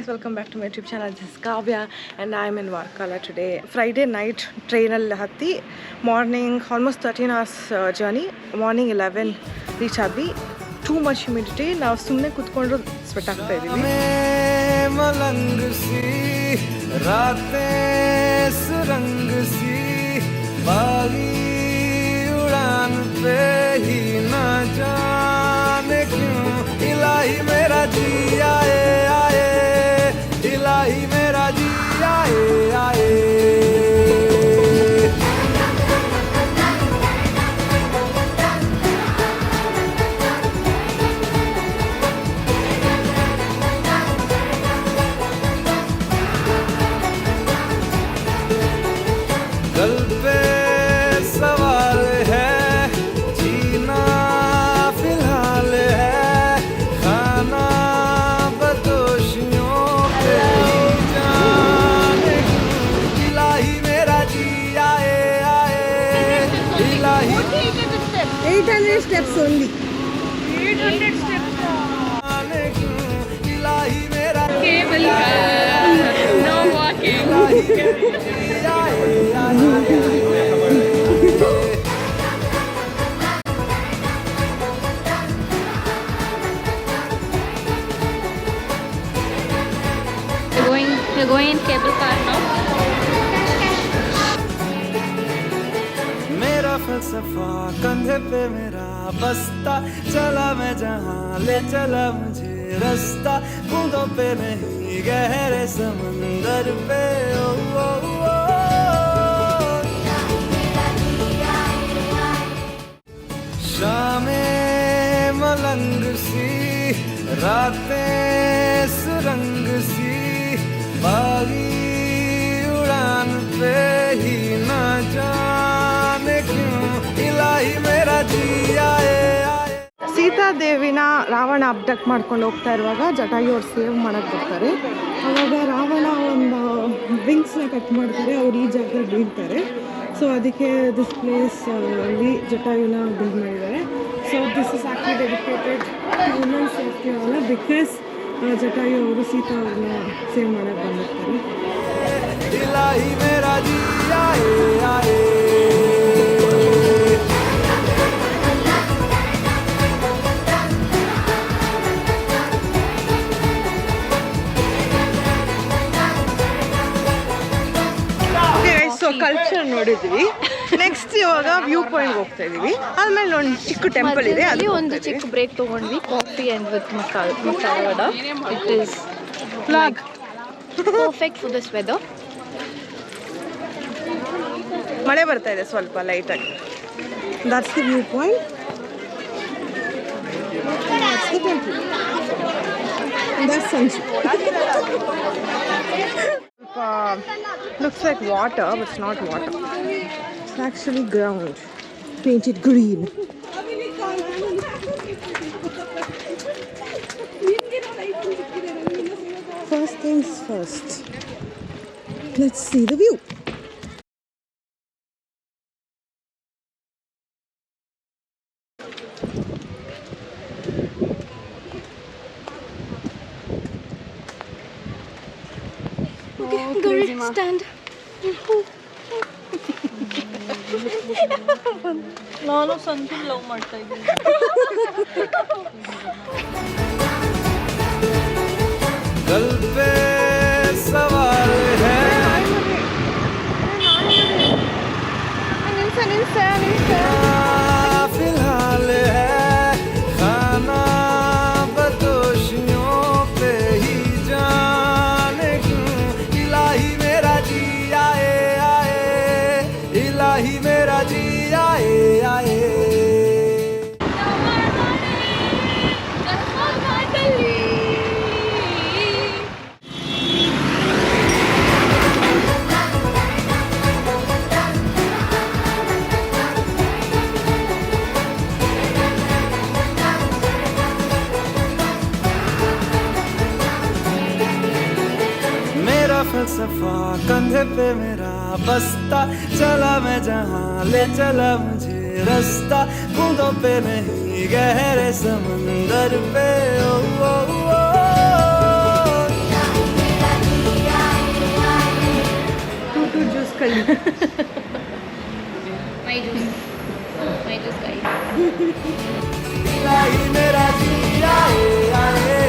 guys, welcome back to my YouTube channel. This is Kavya and I am in Varkala today. Friday night train alli hatti morning almost 13 hours journey. Morning 11 reach advi. Too much humidity. Now sumne kutkondu sweat ಆಗ್ತಾ ಇದೀವಿ. मलंग सी रातें सुरंग सी बागी उड़ान पे ही ना जाने क्यों इलाही मेरा जी आए आए इलाही मेरा जी आए आए कल पे सवाल है जीना फिलहाल है खाना बदोशियों पे ही जाने इलाही मेरा जी आए आए इलाही 800 steps only. 800 steps. जाने क्यों इलाही मेरा Cable car. No walking. We're going in cable car now. मेरा फलसफा कंधे पे मेरा बस्ता चला मैं जहाँ ले चला मुझे रास्ता बूंदों पे नहीं गहरे समंदर पे ओ, ओ, ओ, शामें मलंग सी रातें सुरंग सी बागी उड़ान पे ही ना जाने क्यों इलाही मेरा जी आए आए ಸೀತಾದೇವಿನ ರಾವಣ ಅಬ್ಡಕ್ಟ್ ಮಾಡ್ಕೊಂಡು ಹೋಗ್ತಾ ಇರುವಾಗ ಜಟಾಯು ಅವ್ರು ಸೇವ್ ಮಾಡಕ್ಕೆ ಬರ್ತಾರೆ. ಅವಾಗ ರಾವಣ ಒಂದು ವಿಂಗ್ಸ್ನ ಕಟ್ ಮಾಡ್ತಾರೆ, ಅವ್ರು ಈ ಜಾಗದಲ್ಲಿ ಬೀಳ್ತಾರೆ. ಸೊ ಅದಕ್ಕೆ ದಿಸ್ ಪ್ಲೇಸ್ ಅಲ್ಲಿ ಜಟಾಯುನ ಬಿಲ್ಡ್ ಮಾಡಿದ್ದಾರೆ. So this is actually dedicated women safety ಅವರ ಬಿಕಾಸ್ ಜಟಾಯು ಅವರು ಸೀತಾ ಅವ್ರನ್ನ ಸೇವ್ ಮಾಡಕ್ಕೆ ಬಂದಿರ್ತಾರೆ. इलाही मेरा जी आए आए ಸೊ ಕಲ್ಚರ್ ನೋಡಿದ್ವಿ. ನೆಕ್ಸ್ಟ್ ಇವಾಗ ವ್ಯೂ ಪಾಯಿಂಟ್ ಹೋಗ್ತಾ ಇದೀವಿ. ಆದ್ಮೇಲೆ ಒಂದು ಚಿಕ್ಕ ಟೆಂಪಲ್ ಇದೆ, ಅಲ್ಲಿ ಅಲ್ಲಿ ಒಂದು ಚಿಕ್ಕ ಬ್ರೇಕ್ ತಗೊಂಡ್ವಿ. Coffee and with masala vada. It is flag perfect for this weather. ಮಳೆ ಬರ್ತಾ ಇದೆ ಸ್ವಲ್ಪ ಲೈಟಾಗಿ. That's the viewpoint. That's the temple. And that's sunset. Looks like water, but it's not water. It's actually ground, painted green. First things first. Let's see the view. Stand. ನಾನು santoor love ಮಾಡ್ತಾ ಇದ್ದೀನಿ. कल पे सवाल है फिलहाल है खाना बदोशियों पे ही जाने क्यों इलाही मेरा जी आए आए इलाही मेरा जी आए आए फलसफा कंधे पे मेरा बस्ता चला मैं जहाँ ले चला मुझे रास्ता बूंदों पे नहीं गहरे समंदर पे ओ, ओ, ओ, ಕಳ್ಳಿ. My juice. My juice, guys. इलाही मेरा जिया आए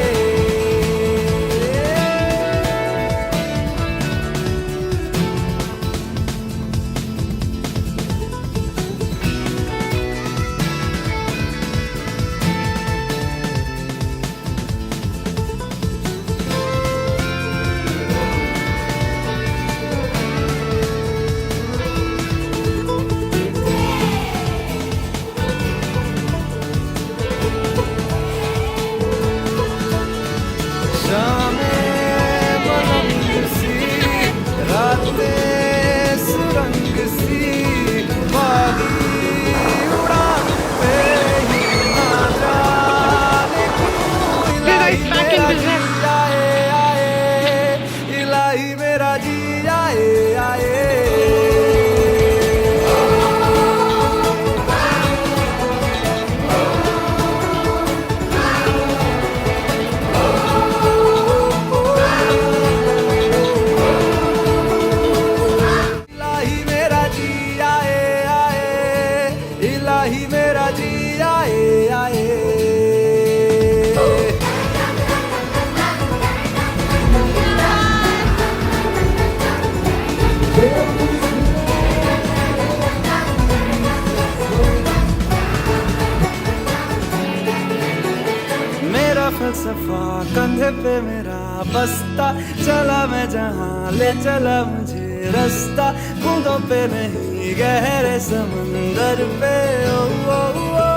फलसफा कंधे पे मेरा बस्ता चला मैं जहाँ ले चला मुझे रास्ता बूंदों पे नहीं गहरे समंदर पे ओ, ओ, ओ,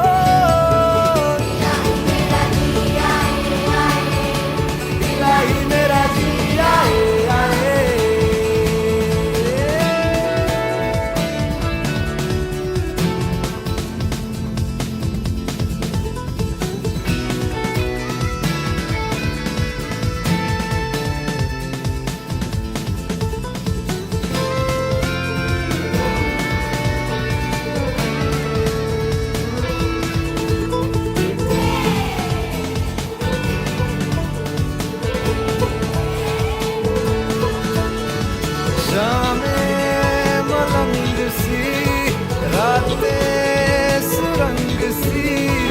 इलाही मेरा जिया आए रातें सुरंग सी